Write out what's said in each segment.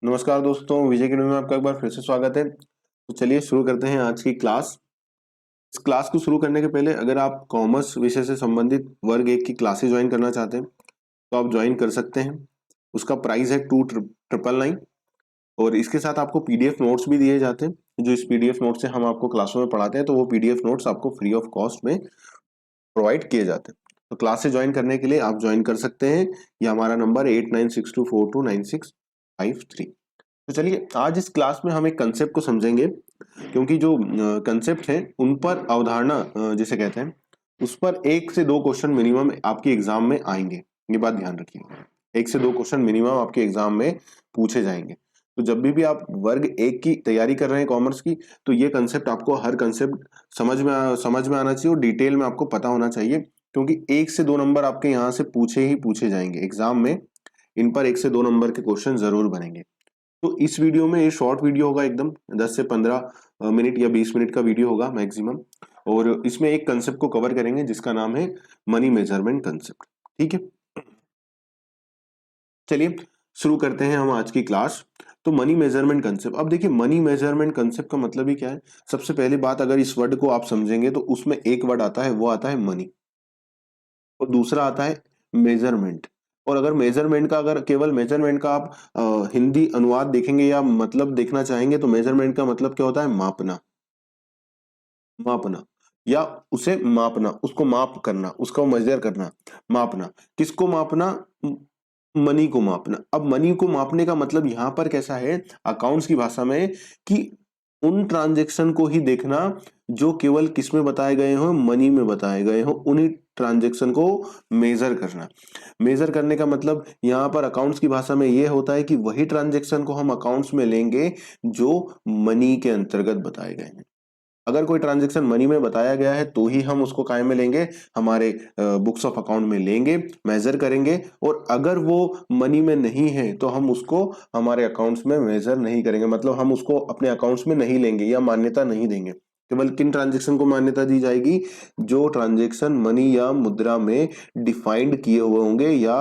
नमस्कार दोस्तों, विजय अकेडमी में आपका एक बार फिर से स्वागत है। तो चलिए शुरू करते हैं आज की क्लास। इस क्लास को शुरू करने के पहले अगर आप कॉमर्स विषय से संबंधित वर्ग 1 की क्लासेस ज्वाइन करना चाहते हैं तो आप ज्वाइन कर सकते हैं। उसका प्राइस है 2999 और इसके साथ आपको पीडीएफ नोट्स भी दिए जाते हैं। जो इस पीडीएफ नोट से हम आपको क्लासों में पढ़ाते हैं तो वो पीडीएफ नोट्स आपको फ्री ऑफ कॉस्ट में प्रोवाइड किए जाते हैं। तो क्लास से ज्वाइन करने के लिए आप ज्वाइन कर सकते हैं। ये हमारा नंबर 8962429653। तो चलिए आज इस क्लास में हम एक कंसेप्ट को समझेंगे, क्योंकि जो कंसेप्ट है उन पर अवधारणा जिसे कहते हैं उस पर 1 से 2 क्वेश्चन मिनिमम आपके एग्जाम में आएंगे। ये बात ध्यान रखिएगा, 1 से 2 क्वेश्चन मिनिमम आपके एग्जाम में पूछे जाएंगे। तो जब भी आप वर्ग 1 की तैयारी कर रहे हैं कॉमर्स की, तो ये कंसेप्ट आपको हर कंसेप्ट समझ में आना चाहिए और डिटेल में आपको पता होना चाहिए, क्योंकि 1 से 2 नंबर आपके यहाँ से पूछे जाएंगे एग्जाम में। इन पर 1 से 2 नंबर के क्वेश्चन जरूर बनेंगे। तो इस वीडियो में, ये शॉर्ट वीडियो होगा एकदम, 10 से 15 मिनट या 20 मिनट का वीडियो होगा मैक्सिमम, और इसमें एक कंसेप्ट को कवर करेंगे जिसका नाम है मनी मेजरमेंट कंसेप्ट। ठीक है, चलिए शुरू करते हैं हम आज की क्लास। तो मनी मेजरमेंट कंसेप्ट, अब देखिए मनी मेजरमेंट कंसेप्ट का मतलब ही क्या है। सबसे पहली बात, अगर इस वर्ड को आप समझेंगे तो उसमें एक वर्ड आता है, वो आता है मनी, और दूसरा आता है मेजरमेंट। और अगर मेजरमेंट का, अगर केवल मेजरमेंट का आप हिंदी अनुवाद देखेंगे या मतलब देखना चाहेंगे तो मेजरमेंट का मतलब क्या होता है, मापना। मापना या उसे मापना, उसको माप करना, उसको मेजर करना, मापना। किसको मापना? मनी को मापना। अब मनी को मापने का मतलब यहां पर कैसा है अकाउंट्स की भाषा में, कि उन ट्रांजैक्शन को ही देखना जो केवल किस में बताए गए हो, मनी में बताए गए हो, उन्हीं ट्रांजैक्शन को मेजर करना। मेजर करने का मतलब यहां पर अकाउंट्स की भाषा में यह होता है कि वही ट्रांजैक्शन को हम अकाउंट्स में लेंगे जो मनी के अंतर्गत बताए गए हैं। अगर कोई ट्रांजैक्शन मनी में बताया गया है तो ही हम उसको काय में लेंगे, हमारे बुक्स ऑफ अकाउंट में लेंगे, मेजर करेंगे। और अगर वो मनी में नहीं है तो हम उसको हमारे अकाउंट्स में मेजर नहीं करेंगे, मतलब हम उसको अपने अकाउंट्स में नहीं लेंगे या मान्यता नहीं देंगे। केवल किन ट्रांजैक्शन को मान्यता दी जाएगी? जो ट्रांजैक्शन मनी या मुद्रा में डिफाइंड किए हुए होंगे या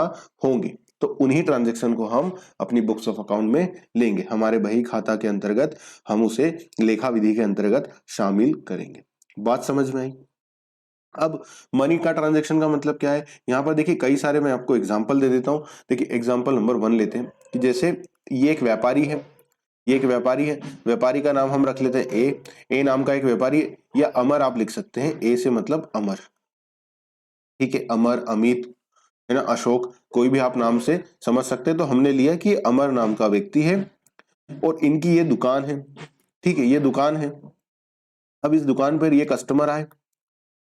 होंगे, तो उन्हीं ट्रांजैक्शन को हम अपनी बुक्स ऑफ अकाउंट में लेंगे, हमारे बही खाता के अंतर्गत हम उसे लेखा विधि के अंतर्गत शामिल करेंगे। बात समझ में आई? अब मनी का ट्रांजैक्शन का मतलब क्या है, यहां पर देखिए कई सारे, मैं आपको एग्जांपल दे देता हूं। देखिए एग्जांपल नंबर 1 लेते हैं कि जैसे ये एक व्यापारी है, ये एक व्यापारी है, व्यापारी का नाम हम रख लेते हैं ए नाम का एक व्यापारी है, या अमर आप लिख सकते हैं, ए से मतलब अमर। ठीक है, अमर, अमित, है ना, अशोक, कोई भी आप नाम से समझ सकते हैं। तो हमने लिया कि अमर नाम का व्यक्ति है और इनकी ये दुकान है। ठीक है, ये दुकान है। अब इस दुकान पर ये कस्टमर आए,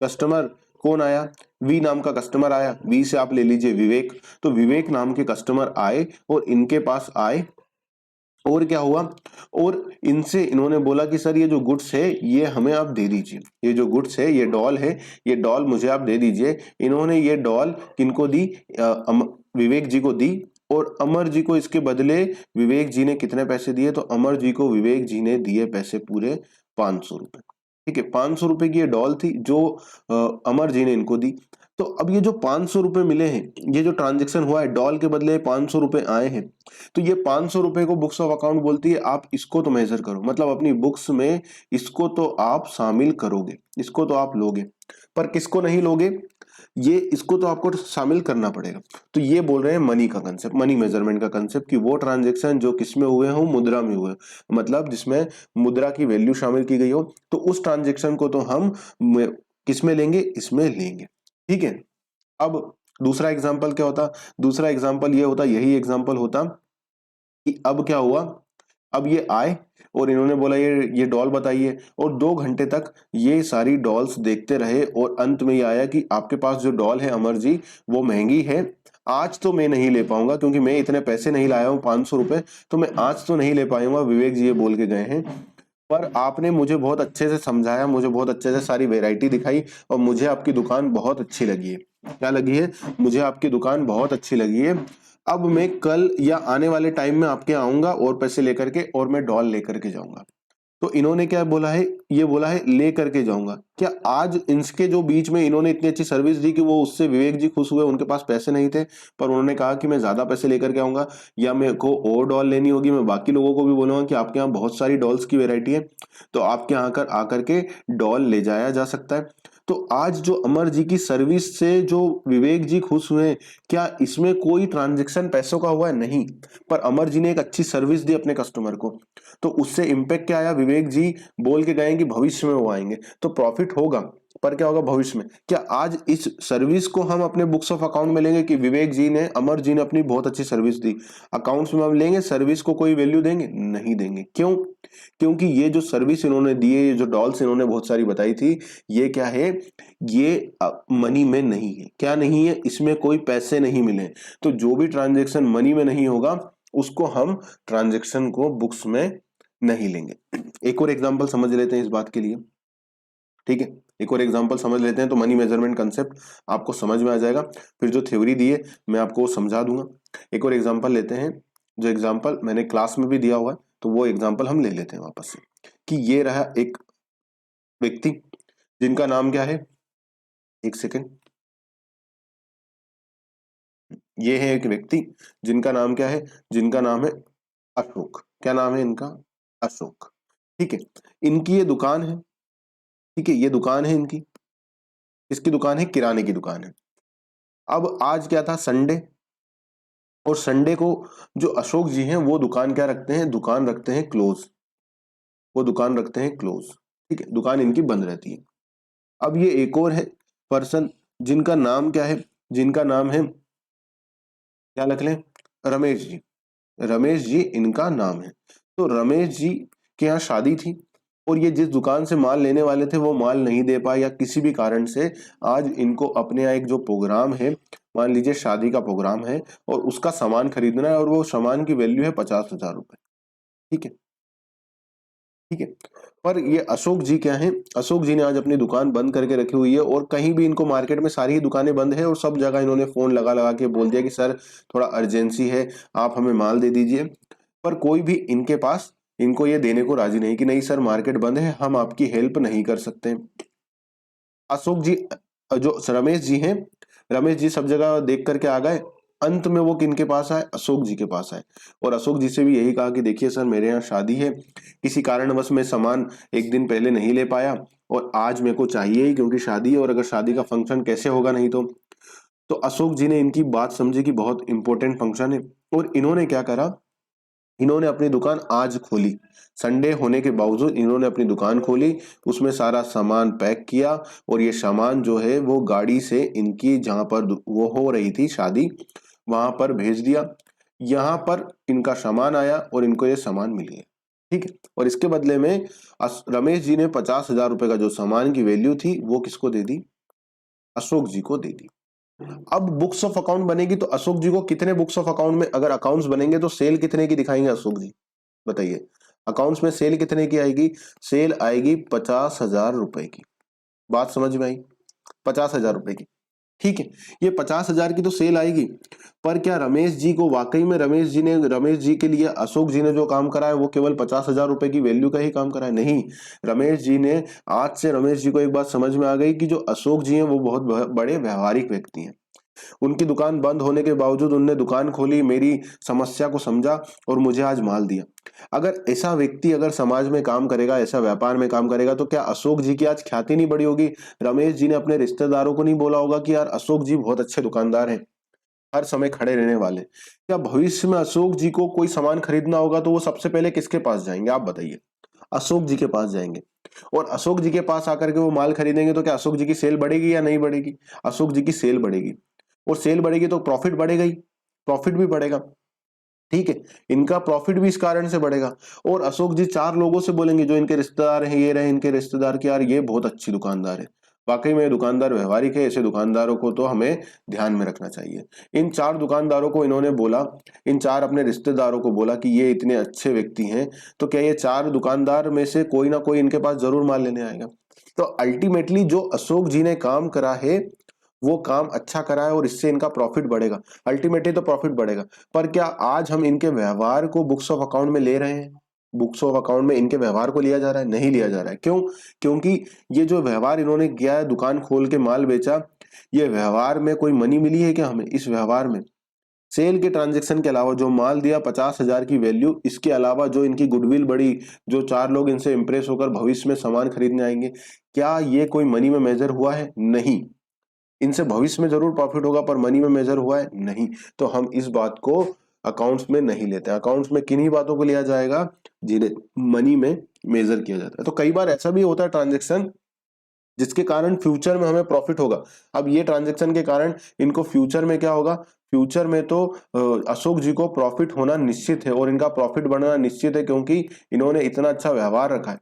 कस्टमर कौन आया? वी नाम का कस्टमर आया। वी से आप ले लीजिए विवेक। तो विवेक नाम के कस्टमर आए और इनके पास आए, और क्या हुआ, और इनसे इन्होंने बोला कि सर ये जो गुड्स है ये हमें आप दे दीजिए, ये जो गुड्स है, ये डॉल है, ये डॉल मुझे आप दे दीजिए। इन्होंने ये डॉल किनको दी? विवेक जी को दी। और अमर जी को इसके बदले विवेक जी ने कितने पैसे दिए? तो अमर जी को विवेक जी ने दिए पैसे पूरे 500 रुपए। ठीक है, 500 रुपए की ये डॉल थी जो अमर जी ने इनको दी। तो अब ये जो 500 रुपए मिले हैं, ये जो ट्रांजेक्शन हुआ है, डॉल के बदले 500 रुपए आए हैं, तो ये 500 रुपए को बुक्स ऑफ अकाउंट बोलती है आप इसको तो मेजर करो, मतलब अपनी बुक्स में इसको तो आप शामिल करोगे, इसको तो आप लोगे। पर किसको नहीं लोगे? ये इसको तो आपको शामिल करना पड़ेगा। तो ये बोल रहे हैं मनी का कंसेप्ट, मनी मेजरमेंट का कंसेप्ट, कि वो ट्रांजेक्शन जो किसमें हुए हो, मुद्रा में हुए, मतलब जिसमें मुद्रा की वैल्यू शामिल की गई हो, तो उस ट्रांजेक्शन को तो हम किसमें लेंगे? इसमें लेंगे। ठीक है, अब दूसरा एग्जाम्पल क्या होता? दूसरा एग्जाम्पल ये होता, यही एग्जाम्पल होता कि अब क्या हुआ, अब ये आए और इन्होंने बोला ये डॉल बताइए, और 2 घंटे तक ये सारी डॉल्स देखते रहे, और अंत में ये आया कि आपके पास जो डॉल है अमर जी, वो महंगी है, आज तो मैं नहीं ले पाऊंगा, क्योंकि मैं इतने पैसे नहीं लाया हूं, 500 रुपए, तो मैं आज तो नहीं ले पाऊंगा। विवेक जी ये बोल के गए हैं, पर आपने मुझे बहुत अच्छे से समझाया, मुझे बहुत अच्छे से सारी वैरायटी दिखाई, और मुझे आपकी दुकान बहुत अच्छी लगी है। क्या लगी है? मुझे आपकी दुकान बहुत अच्छी लगी है। अब मैं कल या आने वाले टाइम में आपके आऊंगा और पैसे लेकर के, और मैं डॉल लेकर के जाऊंगा। तो इन्होंने क्या बोला है, ये बोला है ले करके जाऊंगा। क्या आज इनके जो बीच में इन्होंने इतनी अच्छी सर्विस दी कि वो उससे विवेक जी खुश हुए, उनके पास पैसे नहीं थे पर उन्होंने कहा कि मैं ज्यादा पैसे लेकर के आऊंगा, या मेरे को और डॉल लेनी होगी, मैं बाकी लोगों को भी बोलूंगा कि आपके यहाँ बहुत सारी डॉल्स की वेरायटी है, तो आपके यहाँ आकर के डॉल ले जाया जा सकता है। तो आज जो अमर जी की सर्विस से जो विवेक जी खुश हुए, क्या इसमें कोई ट्रांजेक्शन पैसों का हुआ है? नहीं, पर अमर जी ने एक अच्छी सर्विस दी अपने कस्टमर को, तो उससे इम्पैक्ट क्या आया, विवेक जी बोल के गए कि भविष्य में वो आएंगे, तो प्रॉफिट होगा, पर क्या होगा भविष्य में। क्या आज इस सर्विस को हम अपने बुक्स ऑफ अकाउंट में लेंगे कि विवेक जी ने, अमर जी ने अपनी बहुत अच्छी सर्विस दी, अकाउंट्स में हम लेंगे, सर्विस को कोई वैल्यू देंगे? नहीं देंगे। क्यों? क्योंकि ये जो सर्विस इन्होंने दी है, ये जो डॉल्स इन्होंने बहुत सारी बताई थी, ये क्या है, ये मनी में नहीं है। क्या नहीं है? इसमें कोई पैसे नहीं मिले। तो जो भी ट्रांजेक्शन मनी में नहीं होगा उसको हम ट्रांजेक्शन को बुक्स में नहीं लेंगे। एक और एग्जांपल समझ लेते हैं इस बात के लिए, ठीक है, एक और एग्जांपल समझ लेते हैं तो मनी मेजरमेंट कंसेप्ट आपको समझ में आ जाएगा। फिर जो थ्योरी दी है मैं आपको वो समझा दूंगा। एक और एग्जांपल लेते हैं, जो एग्जांपल मैंने क्लास में भी दिया हुआ है, तो वो एग्जांपल हम ले लेते हैं वापस से, कि ये रहा एक व्यक्ति जिनका नाम क्या है, एक सेकेंड, ये है एक व्यक्ति जिनका नाम क्या है, जिनका नाम है अशोक। क्या नाम है इनका? अशोक। ठीक है, इनकी ये दुकान है, ठीक है, ये दुकान है इनकी, इसकी दुकान है, किराने की दुकान है। अब आज क्या था, संडे, और संडे को जो अशोक जी हैं वो दुकान क्या रखते हैं, दुकान रखते हैं क्लोज, वो दुकान रखते हैं क्लोज, ठीक है, दुकान इनकी बंद रहती है। अब ये एक और है पर्सन जिनका नाम क्या है, जिनका नाम है, क्या रख लें, रमेश जी। रमेश जी इनका नाम है। तो रमेश जी के यहाँ शादी थी, और ये जिस दुकान से माल लेने वाले थे वो माल नहीं दे पाए, या किसी भी कारण से आज इनको अपने यहाँ एक जो प्रोग्राम है, मान लीजिए शादी का प्रोग्राम है, और उसका सामान खरीदना है, और वो सामान की वैल्यू है 50,000 रुपए। ठीक है, ठीक है, पर ये अशोक जी क्या है, अशोक जी ने आज अपनी दुकान बंद करके रखी हुई है, और कहीं भी इनको मार्केट में सारी ही दुकानें बंद है, और सब जगह इन्होंने फोन लगा लगा के बोल दिया कि सर थोड़ा अर्जेंसी है, आप हमें माल दे दीजिए। पर कोई भी इनके पास इनको ये देने को राजी नहीं कि नहीं सर मार्केट बंद है, हम आपकी हेल्प नहीं कर सकते। अशोक जी, जो रमेश जी हैं, रमेश जी सब जगह देख करके आ गए, अंत में वो किनके पास आए, अशोक जी के पास आए, और अशोक जी से भी यही कहा कि देखिए सर मेरे यहाँ शादी है, किसी कारणवश मैं सामान एक दिन पहले नहीं ले पाया, और आज मेरे को चाहिए ही क्योंकि शादी है, और अगर शादी का फंक्शन कैसे होगा नहीं तो अशोक जी ने इनकी बात समझी कि बहुत इंपॉर्टेंट फंक्शन है, और इन्होंने क्या करा, इन्होंने अपनी दुकान आज खोली, संडे होने के बावजूद इन्होंने अपनी दुकान खोली, उसमें सारा सामान पैक किया, और ये सामान जो है वो गाड़ी से इनकी जहां पर वो हो रही थी शादी, वहां पर भेज दिया। यहाँ पर इनका सामान आया और इनको ये सामान मिल गया। ठीक है, और इसके बदले में रमेश जी ने 50,000 रुपए का जो सामान की वैल्यू थी वो किसको दे दी, अशोक जी को दे दी। अब बुक्स ऑफ अकाउंट बनेगी तो अशोक जी को कितने बुक्स ऑफ अकाउंट में, अगर अकाउंट्स बनेंगे तो सेल कितने की दिखाएंगे अशोक जी, बताइए। अकाउंट्स में सेल कितने की आएगी, सेल आएगी 50,000 रुपए की। बात समझ में आई, 50,000 रुपए की। ठीक है, ये 50,000 की तो सेल आएगी, पर क्या रमेश जी को वाकई में रमेश जी के लिए अशोक जी ने जो काम करा है वो केवल 50,000 रुपए की वैल्यू का ही काम करा है? नहीं, रमेश जी ने, आज से रमेश जी को एक बात समझ में आ गई कि जो अशोक जी हैं वो बहुत बड़े व्यवहारिक व्यक्ति हैं। उनकी दुकान बंद होने के बावजूद उनने दुकान खोली, मेरी समस्या को समझा और मुझे आज माल दिया। अगर ऐसा व्यक्ति अगर समाज में काम करेगा, ऐसा व्यापार में काम करेगा, तो क्या अशोक जी की आज ख्याति नहीं बढ़ी होगी? रमेश जी ने अपने रिश्तेदारों को नहीं बोला होगा कि यार अशोक जी बहुत अच्छे दुकानदार हैं, हर समय खड़े रहने वाले? क्या भविष्य में अशोक जी को कोई सामान खरीदना होगा तो वो सबसे पहले किसके पास जाएंगे, आप बताइए? अशोक जी के पास जाएंगे, और अशोक जी के पास आकर के वो माल खरीदेंगे, तो क्या अशोक जी की सेल बढ़ेगी या नहीं बढ़ेगी? अशोक जी की सेल बढ़ेगी, और सेल बढ़ेगी तो प्रॉफिट बढ़ेगा ही, प्रॉफिट भी बढ़ेगा। ठीक है, इनका प्रॉफिट भी इस कारण से बढ़ेगा, और अशोक जी चार लोगों से बोलेंगे जो इनके रिश्तेदार हैं, ये रहे इनके रिश्तेदार की, यार ये बहुत अच्छी दुकानदार है, वाकई में दुकानदार व्यवहारिक है, ऐसे दुकानदारों को तो हमें ध्यान में रखना चाहिए। इन चार दुकानदारों को इन्होंने बोला, इन चार अपने रिश्तेदारों को बोला कि ये इतने अच्छे व्यक्ति हैं, तो क्या ये चार दुकानदार में से कोई ना कोई इनके पास जरूर माल लेने आएगा? तो अल्टीमेटली जो अशोक जी ने काम करा है वो काम अच्छा करा है, और इससे इनका प्रॉफिट बढ़ेगा, अल्टीमेटली तो प्रॉफिट बढ़ेगा। पर क्या आज हम इनके व्यवहार को बुक्स ऑफ अकाउंट में ले रहे हैं? बुक्स ऑफ अकाउंट में इनके व्यवहार को लिया जा रहा है? नहीं लिया जा रहा है। क्यों? क्योंकि ये जो व्यवहार इन्होंने किया है, दुकान खोल के माल बेचा, ये व्यवहार में कोई मनी मिली है क्या हमें? इस व्यवहार में सेल के ट्रांजैक्शन के अलावा जो माल दिया 50,000 की वैल्यू, इसके अलावा जो इनकी गुडविल बढ़ी, जो 4 लोग इनसे इंप्रेस होकर भविष्य में सामान खरीदने आएंगे, क्या ये कोई मनी में मेजर हुआ है? नहीं। इनसे भविष्य में जरूर प्रॉफिट होगा, पर मनी में मेजर हुआ है? नहीं। तो हम इस बात को अकाउंट्स में नहीं लेते। अकाउंट्स में किन्हीं बातों को लिया जाएगा जिन्हें मनी में मेजर किया जाता है। तो कई बार ऐसा भी होता है ट्रांजेक्शन जिसके कारण फ्यूचर में हमें प्रॉफिट होगा। अब ये ट्रांजैक्शन के कारण इनको फ्यूचर में क्या होगा? फ्यूचर में तो अशोक जी को प्रॉफिट होना निश्चित है और इनका प्रॉफिट बढ़ना निश्चित है, क्योंकि इन्होंने इतना अच्छा व्यवहार रखा है।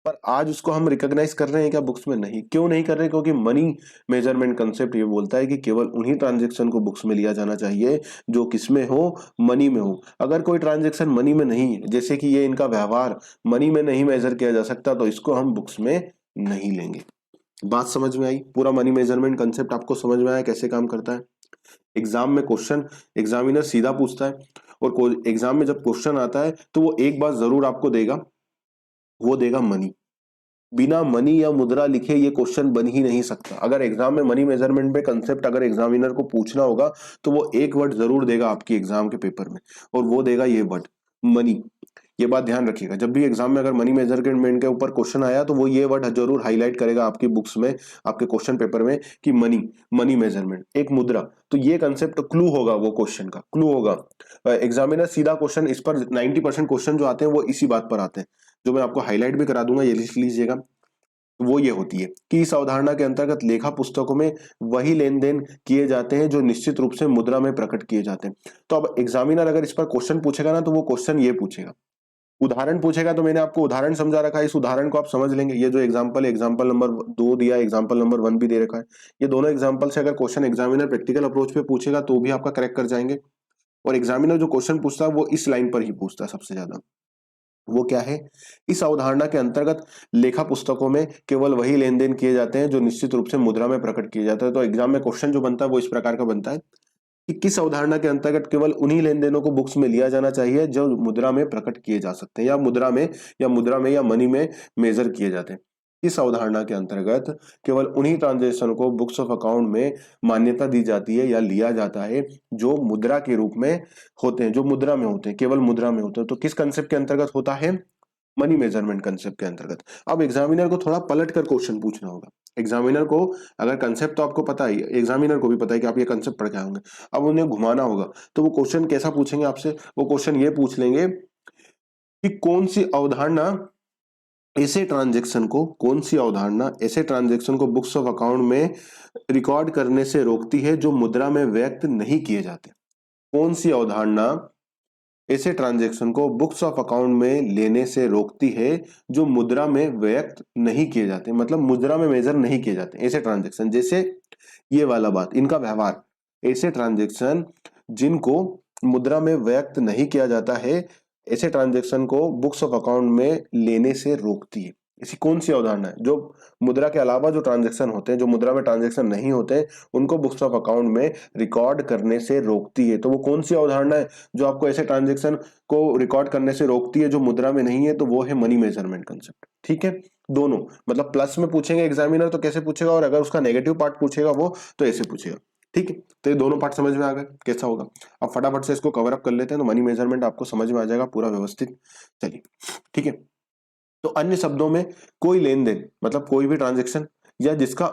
पर आज उसको हम रिकॉग्नाइज कर रहे हैं क्या बुक्स में? नहीं। क्यों नहीं कर रहे? क्योंकि मनी मेजरमेंट कंसेप्ट ये बोलता है कि केवल उन्हीं ट्रांजैक्शन को बुक्स में लिया जाना चाहिए जो किसमें हो? मनी में हो। अगर कोई ट्रांजैक्शन मनी में नहीं है, जैसे कि ये इनका व्यवहार मनी में नहीं मेजर किया जा सकता, तो इसको हम बुक्स में नहीं लेंगे। बात समझ में आई? पूरा मनी मेजरमेंट कंसेप्ट आपको समझ में आया कैसे काम करता है? एग्जाम में क्वेश्चन एग्जामिनर सीधा पूछता है, और एग्जाम में जब क्वेश्चन आता है तो वो एक बात जरूर आपको देगा, वो देगा मनी। बिना मनी या मुद्रा लिखे ये क्वेश्चन बन ही नहीं सकता। अगर एग्जाम में मनी मेजरमेंट पे कंसेप्ट अगर एग्जामिनर को पूछना होगा तो वो एक वर्ड जरूर देगा आपकी एग्जाम के पेपर में, और वो देगा ये वर्ड, मनी। ये बात ध्यान रखिएगा, जब भी एग्जाम में अगर मनी मेजरमेंट के ऊपर क्वेश्चन आया तो वो ये वर्ड जरूर हाईलाइट करेगा आपकी बुक्स में, आपके क्वेश्चन पेपर में, कि मनी, मनी मेजरमेंट, एक मुद्रा। तो ये कंसेप्ट क्लू होगा, वो क्वेश्चन का क्लू होगा। एग्जामिनर सीधा क्वेश्चन इस पर 90% क्वेश्चन जो आते हैं वो इसी बात पर आते हैं, जो मैं आपको हाईलाइट भी करा दूंगा, ये लिख लीजिएगा। वो ये होती है कि इस अवधारणा के अंतर्गत लेखा पुस्तकों में वही लेन देन किए जाते हैं जो निश्चित रूप से मुद्रा में प्रकट किए जाते हैं। तो अब एग्जामिनर अगर इस पर क्वेश्चन पूछेगा ना, तो वो क्वेश्चन ये पूछेगा, उदाहरण पूछेगा, तो मैंने आपको उदाहरण समझा रखा है, इस उदाहरण को आप समझ लेंगे। ये जो एग्जांपल है, एग्जांपल नंबर 2 दिया, एग्जांपल नंबर 1 भी दे रखा है। ये दोनों एग्जांपल से अगर क्वेश्चन एग्जामिनर प्रैक्टिकल अप्रोच पे पूछेगा तो भी आपका करेक्ट कर जाएंगे। और एग्जामिनर जो क्वेश्चन पूछता है वो इस लाइन पर ही पूछता है सबसे ज्यादा। वो क्या है? इस अवधारणा के अंतर्गत लेखा पुस्तकों में केवल वही लेन देन किए जाते हैं जो निश्चित रूप से मुद्रा में प्रकट किए जाते हैं। तो एग्जाम में क्वेश्चन जो बनता है वो इस प्रकार का बनता है कि किस अवधारणा के अंतर्गत केवल उन्हीं लेन देनों को बुक्स में लिया जाना चाहिए जो मुद्रा में प्रकट किए जा सकते हैं, या मनी में मेजर किए जाते हैं। इस अवधारणा के अंतर्गत केवल उन्हीं ट्रांजेक्शन को बुक्स ऑफ अकाउंट में मान्यता दी जाती है या लिया जाता है जो मुद्रा के रूप में होते हैं, जो मुद्रा में होते हैं, केवल मुद्रा में होते हैं। तो किस कंसेप्ट के अंतर्गत होता है? मनी मेजरमेंट कंसेप्ट के अंतर्गत। अब एग्जामिनर को थोड़ा पलट कर क्वेश्चन पूछना होगा। एग्जामिनर को, अगर कंसेप्ट तो आपको पता ही है, एग्जामिनर को भी पता है कि आप ये कंसेप्ट पढ़ के आए होंगे, अब उन्हें घुमाना होगा। तो वो क्वेश्चन कैसा पूछेंगे आपसे? वो क्वेश्चन ये पूछ लेंगे कि कौन सी अवधारणा ऐसे ट्रांजेक्शन को बुक्स ऑफ अकाउंट में रिकॉर्ड करने से रोकती है जो मुद्रा में व्यक्त नहीं किए जाते? कौन सी अवधारणा ऐसे ट्रांजैक्शन को बुक्स ऑफ अकाउंट में लेने से रोकती है जो मुद्रा में व्यक्त नहीं किए जाते, मतलब मुद्रा में मेजर नहीं किए जाते ऐसे ट्रांजैक्शन? जैसे ये वाला बात, इनका व्यवहार, ऐसे ट्रांजैक्शन जिनको मुद्रा में व्यक्त नहीं किया जाता है, ऐसे ट्रांजैक्शन को बुक्स ऑफ अकाउंट में लेने से रोकती है। ऐसी कौन सी अवधारणा है जो मुद्रा के अलावा जो ट्रांजैक्शन होते हैं, जो मुद्रा में ट्रांजैक्शन नहीं होते, उनको बुक्स ऑफ अकाउंट में रिकॉर्ड करने से रोकती है? तो वो कौन सी अवधारणा है जो आपको ऐसे ट्रांजैक्शन को रिकॉर्ड करने से रोकती है जो मुद्रा में नहीं है? तो वो है मनी मेजरमेंट कंसेप्ट। ठीक है, दोनों, मतलब प्लस में पूछेंगे एग्जामिनर तो कैसे पूछेगा, और अगर उसका नेगेटिव पार्ट पूछेगा वो तो ऐसे पूछेगा। ठीक है, तो ये दोनों पार्ट समझ में आ गए कैसा होगा? अब फटाफट से इसको कवर अप कर लेते हैं, तो मनी मेजरमेंट आपको समझ में आ जाएगा पूरा व्यवस्थित। चलिए, ठीक है। तो अन्य शब्दों में, कोई लेन देन मतलब कोई भी ट्रांजैक्शन या जिसका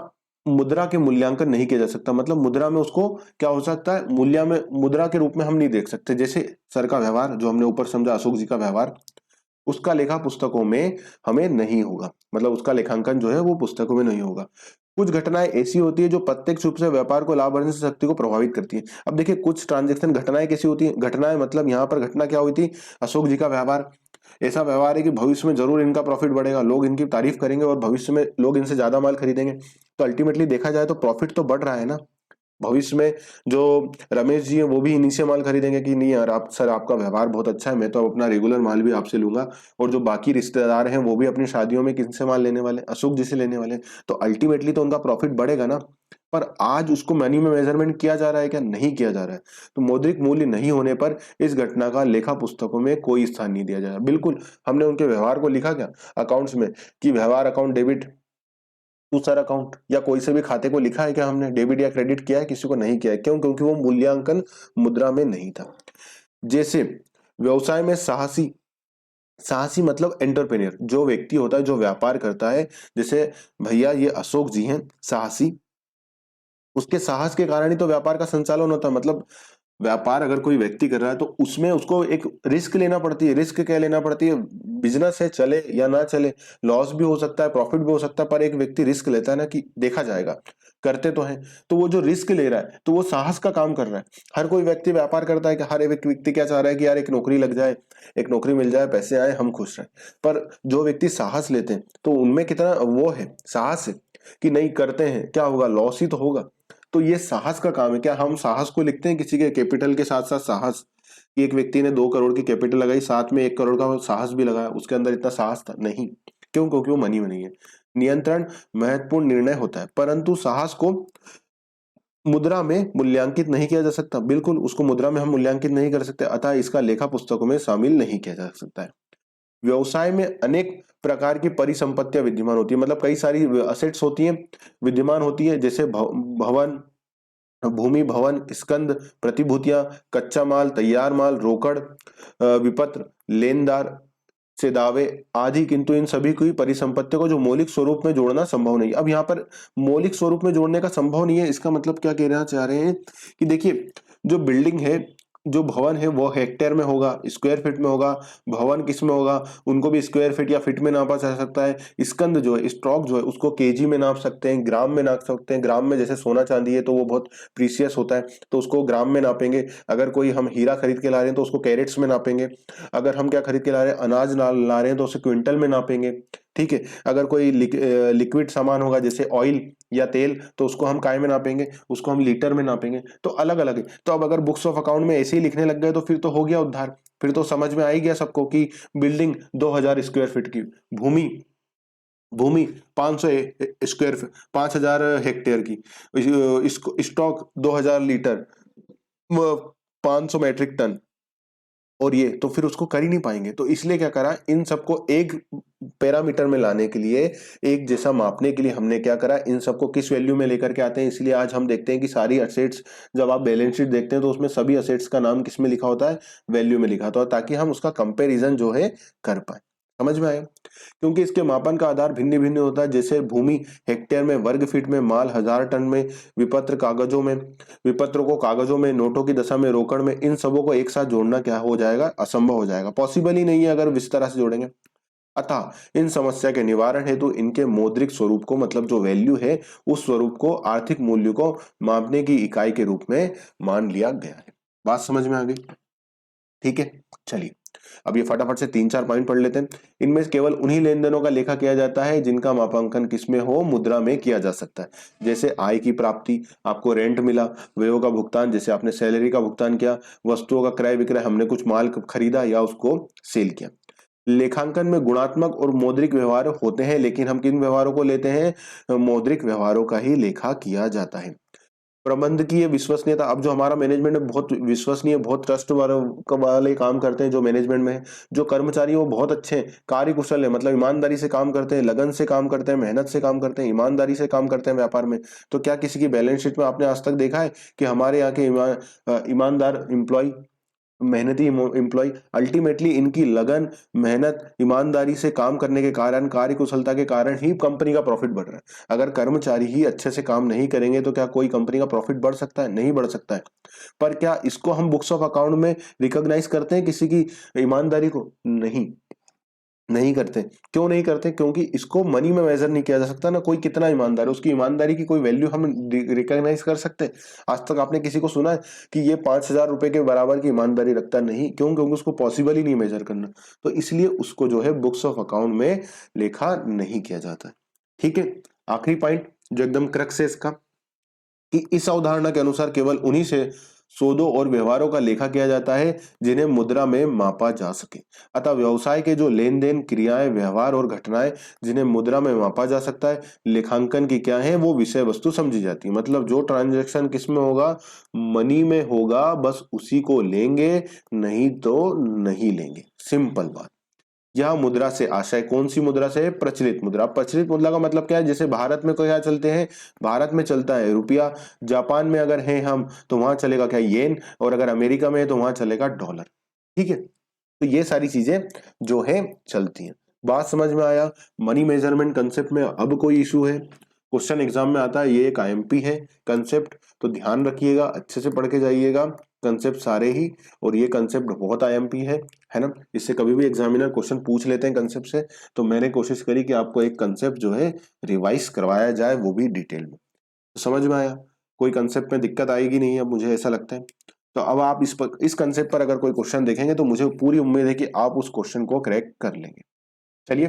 मुद्रा के मूल्यांकन नहीं किया जा सकता, मतलब मुद्रा में उसको क्या हो सकता है, मूल्य में, मुद्रा के रूप में हम नहीं देख सकते। जैसे सर का व्यवहार जो हमने ऊपर समझा, अशोक जी का व्यवहार, उसका लेखा पुस्तकों में हमें नहीं होगा, मतलब उसका लेखांकन जो है वो पुस्तकों में नहीं होगा। कुछ घटनाएं ऐसी होती है जो प्रत्यक्ष रूप से व्यापार को लाभ अर्जन शक्ति को प्रभावित करती है। अब देखिए, कुछ ट्रांजैक्शन घटनाएं कैसी होती है, घटनाएं मतलब यहाँ पर घटना क्या हुई थी, अशोक जी का व्यवहार ऐसा व्यवहार है कि भविष्य में जरूर इनका प्रॉफिट बढ़ेगा, लोग इनकी तारीफ करेंगे और भविष्य में लोग इनसे ज्यादा माल खरीदेंगे। तो अल्टीमेटली देखा जाए तो प्रॉफिट तो बढ़ रहा है ना, भविष्य में जो रमेश जी हैं वो भी इन्हीं से माल खरीदेंगे कि नहीं यार आप सर आपका व्यवहार बहुत अच्छा है, मैं तो अपना रेगुलर माल भी आपसे लूंगा। और जो बाकी रिश्तेदार हैं वो भी अपनी शादियों में किनसे माल लेने वाले, अशोक जी से लेने वाले। तो अल्टीमेटली तो उनका प्रॉफिट बढ़ेगा ना। पर आज उसको मनी में मेजरमेंट किया जा रहा है क्या? नहीं किया जा रहा है। तो मौद्रिक मूल्य नहीं होने पर इस घटना का लेखा पुस्तकों में कोई स्थान नहीं दिया जा रहा। बिल्कुल हमने उनके व्यवहार को लिखा क्या अकाउंट्स में कि व्यवहार account debit to sir account, या कोई से भी खाते को लिखा है क्या हमने डेबिट या क्रेडिट किया है? किसी को नहीं किया है। क्यों? क्योंकि वो मूल्यांकन मुद्रा में नहीं था। जैसे व्यवसाय में साहसी, साहसी मतलब एंटरप्रेन्योर जो व्यक्ति होता है जो व्यापार करता है, जैसे भैया ये अशोक जी हैं साहसी, उसके साहस के कारण ही तो व्यापार का संचालन होता है। मतलब व्यापार अगर कोई व्यक्ति कर रहा है तो उसमें उसको एक रिस्क लेना पड़ती है। रिस्क क्या लेना पड़ती है? बिजनेस है चले या ना चले, लॉस भी हो सकता है प्रॉफिट भी हो सकता है, पर एक व्यक्ति रिस्क लेता है ना कि देखा जाएगा, करते तो हैं। तो वो जो रिस्क ले रहा है तो वो साहस का काम कर रहा है। हर कोई व्यक्ति व्यापार करता है कि हर एक व्यक्ति क्या चाह रहा है कि यार एक नौकरी लग जाए, एक नौकरी मिल जाए, पैसे आए, हम खुश रहें। पर जो व्यक्ति साहस लेते हैं तो उनमें कितना वो है, साहस है कि नहीं करते हैं, क्या होगा, लॉस ही तो होगा। तो ये साहस का काम है। क्या हम साहस को लिखते हैं किसी के कैपिटल के साथ साथ साहस, कि एक व्यक्ति ने 2 करोड़ की कैपिटल लगाई साथ में 1 करोड़ का साहस भी लगाया, उसके अंदर इतना साहस था? नहीं। क्यों? क्योंकि वो मनी में नहीं है। नियंत्रण महत्वपूर्ण निर्णय होता है परंतु साहस को मुद्रा में मूल्यांकित नहीं किया जा सकता। बिल्कुल उसको मुद्रा में हम मूल्यांकित नहीं कर सकते, अतः इसका लेखा पुस्तकों में शामिल नहीं किया जा सकता है। व्यवसाय में अनेक प्रकार की परिसंपत्तियां विद्यमान होती है, मतलब कई सारी असेट्स होती हैं, विद्यमान होती है, जैसे भवन, भूमि, भवन, स्कंद, प्रतिभूतियां, कच्चा माल, तैयार माल, रोकड़, विपत्र, लेनदार से दावे आदि। किंतु इन सभी की परिसंपत्तियों को जो मौलिक स्वरूप में जोड़ना संभव नहीं। अब यहाँ पर मौलिक स्वरूप में जोड़ने का संभव नहीं है, इसका मतलब क्या कहना चाह रहे हैं कि देखिए जो बिल्डिंग है, जो भवन है वो हेक्टेयर में होगा, स्क्वायर फीट में होगा। भवन किस में होगा, उनको भी स्क्वायर फीट या फीट में नापा जा सकता है। स्कंद जो है, स्टॉक जो है, उसको केजी में नाप सकते हैं, ग्राम में नाप सकते हैं। ग्राम में जैसे सोना चांदी है तो वो बहुत प्रीसियस होता है तो उसको ग्राम में नापेंगे। अगर कोई हम हीरा खरीद के ला रहे हैं तो उसको कैरेट्स में नापेंगे। अगर हम क्या खरीद के ला रहे हैं, अनाज ला रहे हैं तो उसे क्विंटल में नापेंगे। ठीक है। अगर कोई लिक्विड सामान होगा जैसे ऑयल या तेल तो उसको हम काय में नापेंगे, उसको हम लीटर में नापेंगे। तो अलग अलग है। तो अब अगर बुक्स ऑफ अकाउंट में ऐसे ही लिखने लग गए तो फिर तो हो गया उद्धार। फिर तो समझ में आ ही गया सबको कि बिल्डिंग 2000 स्क्वायर फीट की, भूमि भूमि 500 स्क्वायर फीट, 5000 हेक्टेयर की, इसको स्टॉक 2000 लीटर, 500 मैट्रिक टन। और ये तो फिर उसको कर ही नहीं पाएंगे। तो इसलिए क्या करा, इन सबको एक पैरामीटर में लाने के लिए, एक जैसा मापने के लिए हमने क्या करा, इन सबको किस वैल्यू में लेकर के आते हैं। इसलिए आज हम देखते हैं कि सारी असेट्स, जब आप बैलेंस शीट देखते हैं तो उसमें सभी असेट्स का नाम किस में लिखा होता है, वैल्यू में लिखा होता है, ताकि हम उसका कंपैरिजन जो है कर पाए। समझ में आया? क्योंकि इसके मापन का आधार भिन्न भिन्न होता है। जैसे भूमि हेक्टेयर में, वर्ग फीट में, माल 1000 टन में, विपत्र कागजों में, विपत्र को कागजों में, नोटों की दशा में, रोकड़ में, इन सबों को एक साथ जोड़ना क्या हो जाएगा, असंभव हो जाएगा। पॉसिबल ही नहीं है अगर इस तरह से जोड़ेंगे। अतः इन समस्या के निवारण हेतु इनके मौद्रिक स्वरूप को, मतलब जो वैल्यू है उस स्वरूप को आर्थिक मूल्य को मापने की इकाई के रूप में मान लिया गया है। बात समझ में आ गई? ठीक है। चलिए अब ये फटाफट से 3-4 पॉइंट पढ़ लेते हैं। इनमें से केवल उन्हीं लेन देनों का लेखा किया जाता है जिनका मापांकन किसमें हो, मुद्रा में किया जा सकता है। जैसे आय की प्राप्ति, आपको रेंट मिला, व्ययों का भुगतान, जैसे आपने सैलरी का भुगतान किया, वस्तुओं का क्रय विक्रय, हमने कुछ माल खरीदा या उसको सेल किया। लेखांकन में गुणात्मक और मौद्रिक व्यवहार होते हैं, लेकिन हम किन व्यवहारों को लेते हैं, मौद्रिक व्यवहारों का ही लेखा किया जाता है। प्रबंधकीय विश्वसनीयता, अब जो हमारा मैनेजमेंट है बहुत विश्वसनीय, बहुत ट्रस्ट वाले काम करते हैं जो मैनेजमेंट में है। जो कर्मचारी हैं वो बहुत अच्छे हैं, कार्यकुशल है, मतलब ईमानदारी से काम करते हैं, लगन से काम करते हैं, मेहनत से काम करते हैं, ईमानदारी से काम करते हैं व्यापार में। तो क्या किसी की बैलेंस शीट में आपने आज तक देखा है कि हमारे यहाँ के ईमानदार एम्प्लॉय, मेहनती एम्प्लॉय, अल्टीमेटली इनकी लगन, मेहनत, ईमानदारी से काम करने के कारण, कार्यकुशलता के कारण ही कंपनी का प्रॉफिट बढ़ रहा है। अगर कर्मचारी ही अच्छे से काम नहीं करेंगे तो क्या कोई कंपनी का प्रॉफिट बढ़ सकता है? नहीं बढ़ सकता है। पर क्या इसको हम बुक्स ऑफ अकाउंट में रिकॉग्नाइज करते हैं किसी की ईमानदारी को? नहीं, नहीं करते। क्यों नहीं करते? क्योंकि इसको मनी में मेजर नहीं किया जा सकता ना। कोई कितना ईमानदार है, उसकी ईमानदारी की कोई वैल्यू हम रिकॉग्नाइज कर सकते हैं? आज तक आपने किसी को सुना है कि ये 5,000 रुपए के बराबर की ईमानदारी रखता है? नहीं। क्यों? क्योंकि उसको पॉसिबल ही नहीं मेजर करना। तो इसलिए उसको जो है बुक्स ऑफ अकाउंट में लेखा नहीं किया जाता है। ठीक है। आखिरी पॉइंट जो एकदम क्रक्स है इसका, कि इस अवधारणा के अनुसार केवल उन्हीं से सौदों और व्यवहारों का लेखा किया जाता है जिन्हें मुद्रा में मापा जा सके। अतः व्यवसाय के जो लेन देन, क्रियाएं, व्यवहार और घटनाएं जिन्हें मुद्रा में मापा जा सकता है, लेखांकन की क्या है, वो विषय वस्तु समझी जाती है। मतलब जो ट्रांजैक्शन किस में होगा, मनी में होगा, बस उसी को लेंगे, नहीं तो नहीं लेंगे। सिंपल बात। यह मुद्रा से आशय कौन सी मुद्रा से है? प्रचलित मुद्रा। प्रचलित मुद्रा का मतलब क्या है? जैसे भारत में क्या चलते हैं? भारत में चलता है रुपया। जापान में अगर हैं हम तो वहां चलेगा क्या? येन। और अगर अमेरिका में है तो वहां चलेगा डॉलर। ठीक है, तो ये सारी चीजें जो है चलती हैं। बात समझ में आया? मनी मेजरमेंट कंसेप्ट में अब कोई इशू है? क्वेश्चन एग्जाम में आता है, ये एक आईएमपी है कंसेप्ट, तो ध्यान रखिएगा, अच्छे से पढ़ के जाइएगा कंसेप्ट सारे ही। और ये कंसेप्ट बहुत आईएमपी है ना, इससे कभी भी एग्जामिनर क्वेश्चन पूछ लेते हैं कंसेप्ट से। तो मैंने कोशिश करी कि आपको एक कंसेप्ट जो है रिवाइज करवाया जाए, वो भी डिटेल में। तो समझ में आया? कोई कंसेप्ट में दिक्कत आएगी नहीं, अब मुझे ऐसा लगता है। तो अब आप इस कंसेप्ट पर अगर कोई क्वेश्चन देखेंगे तो मुझे पूरी उम्मीद है कि आप उस क्वेश्चन को क्रैक कर लेंगे। चलिए,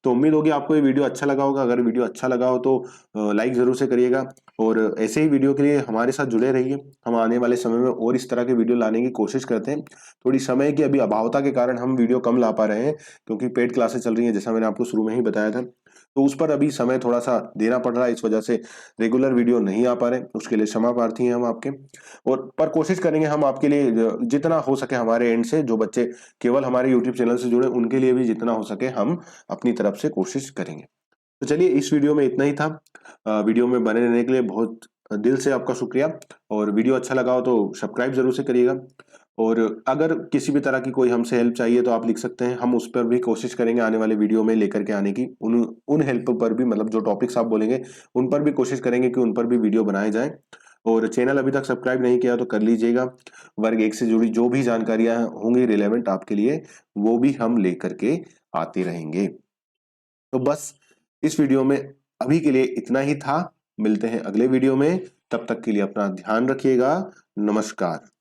तो उम्मीद होगी आपको ये वीडियो अच्छा लगा होगा। अगर वीडियो अच्छा लगा हो तो लाइक जरूर से करिएगा, और ऐसे ही वीडियो के लिए हमारे साथ जुड़े रहिए। हम आने वाले समय में और इस तरह के वीडियो लाने की कोशिश करते हैं। थोड़ी समय की अभी अभावता के कारण हम वीडियो कम ला पा रहे हैं, क्योंकि पेड क्लासेस चल रही हैं, जैसा मैंने आपको शुरू में ही बताया था। तो उस पर अभी समय थोड़ा सा देना पड़ रहा है, इस वजह से रेगुलर वीडियो नहीं आ पा रहे। उसके लिए क्षमा प्रार्थी हैं हम आपके। और पर कोशिश करेंगे हम आपके लिए जितना हो सके हमारे एंड से, जो बच्चे केवल हमारे यूट्यूब चैनल से जुड़े उनके लिए भी जितना हो सके हम अपनी तरफ से कोशिश करेंगे। तो चलिए, इस वीडियो में इतना ही था। वीडियो में बने रहने के लिए बहुत दिल से आपका शुक्रिया। और वीडियो अच्छा लगा हो तो सब्सक्राइब जरूर से करिएगा। और अगर किसी भी तरह की कोई हमसे हेल्प चाहिए तो आप लिख सकते हैं, हम उस पर भी कोशिश करेंगे आने वाले वीडियो में लेकर के आने की। उन उन हेल्प पर भी, मतलब जो टॉपिक्स आप बोलेंगे उन पर भी कोशिश करेंगे कि उन पर भी वीडियो बनाए जाए। और चैनल अभी तक सब्सक्राइब नहीं किया तो कर लीजिएगा। वर्ग 1 से जुड़ी जो भी जानकारियां होंगी रिलेवेंट आपके लिए, वो भी हम लेकर के आते रहेंगे। तो बस इस वीडियो में अभी के लिए इतना ही था। मिलते हैं अगले वीडियो में, तब तक के लिए अपना ध्यान रखिएगा। नमस्कार।